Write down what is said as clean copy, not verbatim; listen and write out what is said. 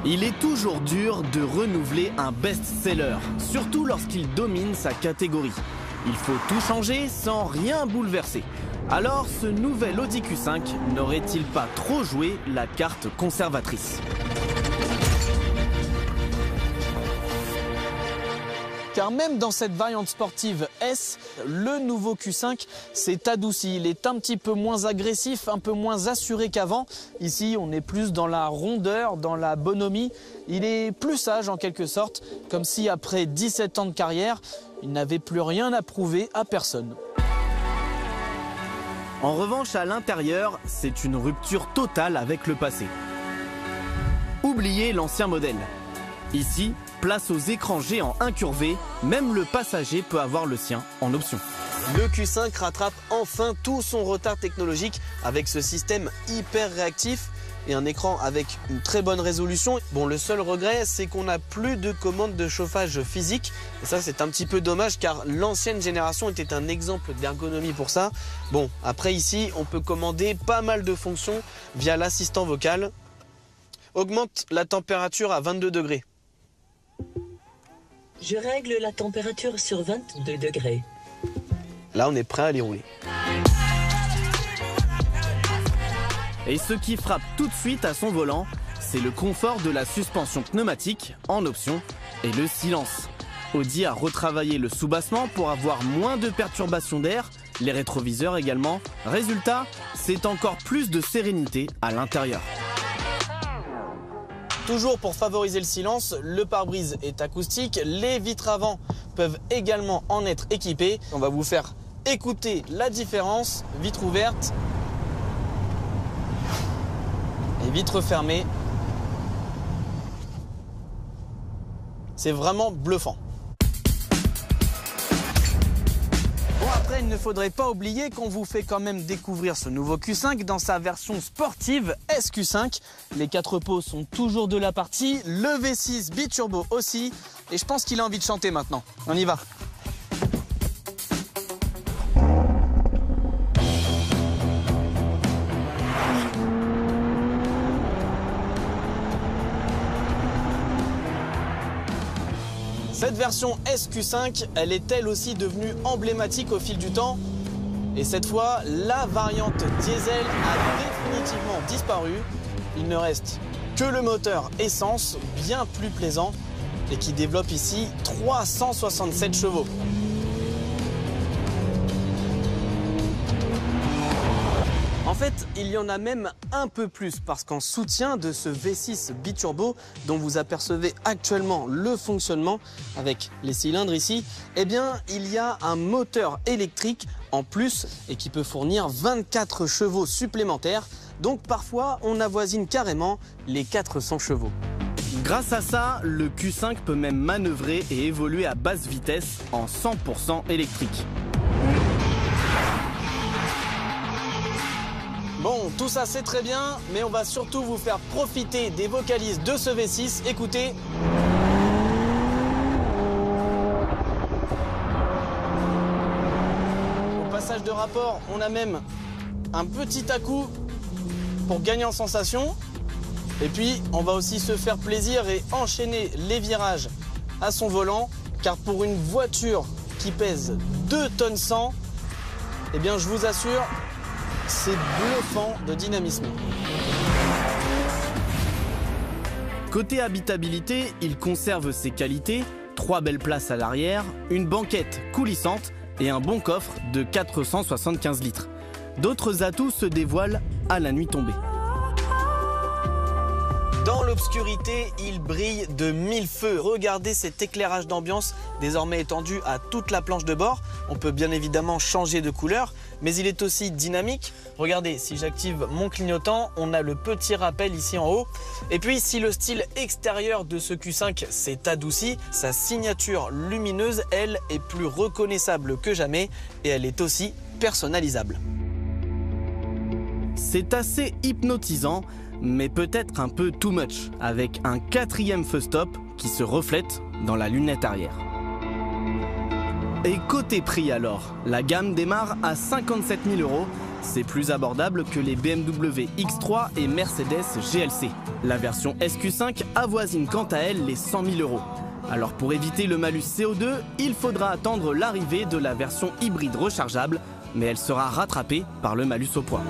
Il est toujours dur de renouveler un best-seller, surtout lorsqu'il domine sa catégorie. Il faut tout changer sans rien bouleverser. Alors ce nouvel Audi Q5 n'aurait-il pas trop joué la carte conservatrice ? Car même dans cette variante sportive S, le nouveau Q5 s'est adouci. Il est un petit peu moins agressif, un peu moins assuré qu'avant. Ici, on est plus dans la rondeur, dans la bonhomie. Il est plus sage en quelque sorte, comme si après 17 ans de carrière, il n'avait plus rien à prouver à personne. En revanche, à l'intérieur, c'est une rupture totale avec le passé. Oubliez l'ancien modèle. Ici, place aux écrans géants incurvés, même le passager peut avoir le sien en option. Le Q5 rattrape enfin tout son retard technologique avec ce système hyper réactif et un écran avec une très bonne résolution. Bon, le seul regret, c'est qu'on n'a plus de commande de chauffage physique. Et ça, c'est un petit peu dommage car l'ancienne génération était un exemple d'ergonomie pour ça. Bon, après ici, on peut commander pas mal de fonctions via l'assistant vocal. Augmente la température à 22 degrés. Je règle la température sur 22 degrés. Là, on est prêt à aller rouler. Et ce qui frappe tout de suite à son volant, c'est le confort de la suspension pneumatique en option et le silence. Audi a retravaillé le soubassement pour avoir moins de perturbations d'air, les rétroviseurs également. Résultat, c'est encore plus de sérénité à l'intérieur. Toujours pour favoriser le silence, le pare-brise est acoustique, les vitres avant peuvent également en être équipées. On va vous faire écouter la différence, vitre ouverte et vitre fermée. C'est vraiment bluffant. Bon, après, il ne faudrait pas oublier qu'on vous fait quand même découvrir ce nouveau Q5 dans sa version sportive SQ5. Les 4 pots sont toujours de la partie, le V6 biturbo aussi. Et je pense qu'il a envie de chanter maintenant. On y va. Cette version SQ5, elle est elle aussi devenue emblématique au fil du temps. Et cette fois, la variante diesel a définitivement disparu. Il ne reste que le moteur essence, bien plus plaisant, et qui développe ici 367 chevaux. En fait, il y en a même un peu plus parce qu'en soutien de ce V6 biturbo dont vous apercevez actuellement le fonctionnement avec les cylindres ici, eh bien, il y a un moteur électrique en plus et qui peut fournir 24 chevaux supplémentaires. Donc parfois, on avoisine carrément les 400 chevaux. Grâce à ça, le Q5 peut même manœuvrer et évoluer à basse vitesse en 100% électrique. Bon, tout ça c'est très bien, mais on va surtout vous faire profiter des vocalises de ce V6. Écoutez. Au passage de rapport, on a même un petit à-coup pour gagner en sensation. Et puis, on va aussi se faire plaisir et enchaîner les virages à son volant, car pour une voiture qui pèse 2 tonnes 100, eh bien je vous assure, c'est bluffant de dynamisme. Côté habitabilité, il conserve ses qualités, 3 belles places à l'arrière, une banquette coulissante et un bon coffre de 475 litres. D'autres atouts se dévoilent à la nuit tombée. Dans l'obscurité, il brille de 1000 feux. Regardez cet éclairage d'ambiance désormais étendu à toute la planche de bord. On peut bien évidemment changer de couleur, mais il est aussi dynamique. Regardez, si j'active mon clignotant, on a le petit rappel ici en haut. Et puis, si le style extérieur de ce Q5 s'est adouci, sa signature lumineuse, elle, est plus reconnaissable que jamais et elle est aussi personnalisable. C'est assez hypnotisant, mais peut-être un peu too much, avec un 4e feu stop qui se reflète dans la lunette arrière. Et côté prix alors, la gamme démarre à 57 000 €. C'est plus abordable que les BMW X3 et Mercedes GLC. La version SQ5 avoisine quant à elle les 100 000 €. Alors pour éviter le malus CO2, il faudra attendre l'arrivée de la version hybride rechargeable, mais elle sera rattrapée par le malus au poids.